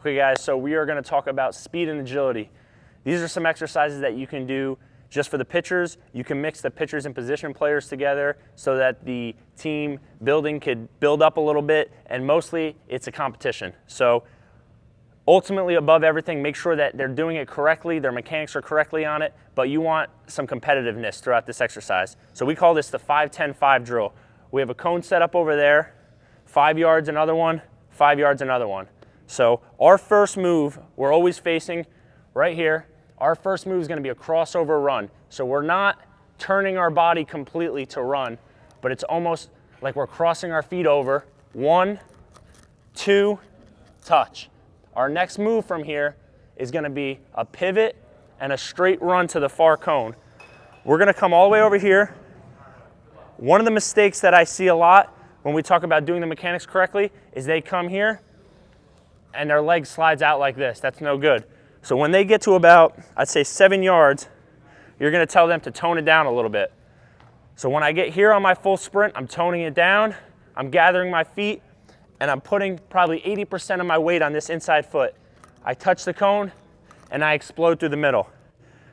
Okay guys, so we are gonna talk about speed and agility. These are some exercises that you can do just for the pitchers. You can mix the pitchers and position players together so that the team building could build up a little bit, and mostly it's a competition. So ultimately, above everything, make sure that they're doing it correctly, their mechanics are correctly on it, but you want some competitiveness throughout this exercise. So we call this the 5-10-5 drill. We have a cone set up over there, 5 yards another one, 5 yards another one. So our first move, we're always facing right here. Our first move is going to be a crossover run. So we're not turning our body completely to run, but it's almost like we're crossing our feet over. 1, 2, touch. Our next move from here is going to be a pivot and a straight run to the far cone. We're going to come all the way over here. One of the mistakes that I see a lot when we talk about doing the mechanics correctly is they come here and their leg slides out like this. That's no good. So when they get to about, I'd say 7 yards, you're going to tell them to tone it down a little bit. So when I get here on my full sprint, I'm toning it down, I'm gathering my feet, and I'm putting probably 80% of my weight on this inside foot. I touch the cone and I explode through the middle.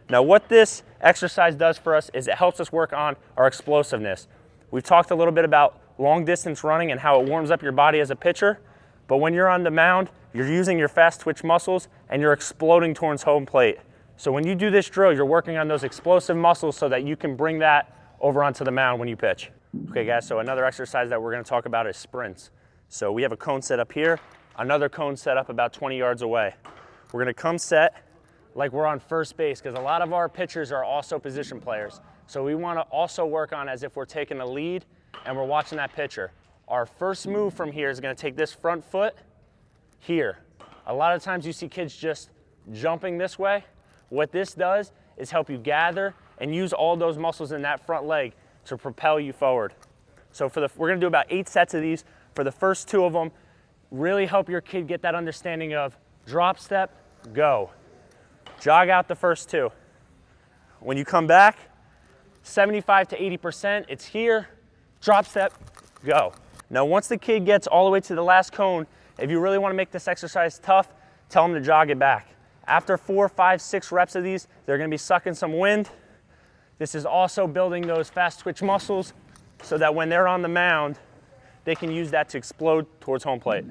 Now what this exercise does for us is it helps us work on our explosiveness. We've talked a little bit about long distance running and how it warms up your body as a pitcher, but when you're on the mound, you're using your fast twitch muscles and you're exploding towards home plate. So when you do this drill, you're working on those explosive muscles so that you can bring that over onto the mound when you pitch. Okay guys, so another exercise that we're going to talk about is sprints. So we have a cone set up here, another cone set up about 20 yards away. We're going to come set like we're on first base, because a lot of our pitchers are also position players. So we want to also work on as if we're taking a lead and we're watching that pitcher. Our first move from here is going to take this front foot here. A lot of times you see kids just jumping this way. What this does is help you gather and use all those muscles in that front leg to propel you forward. So we're going to do about 8 sets of these. For the first 2 of them, really help your kid get that understanding of drop step, go. Jog out the first 2. When you come back, 75 to 80%, it's here, drop step, go. Now once the kid gets all the way to the last cone, if you really want to make this exercise tough, tell them to jog it back. After 4, 5, 6 reps of these, they're going to be sucking some wind. This is also building those fast twitch muscles so that when they're on the mound, they can use that to explode towards home plate.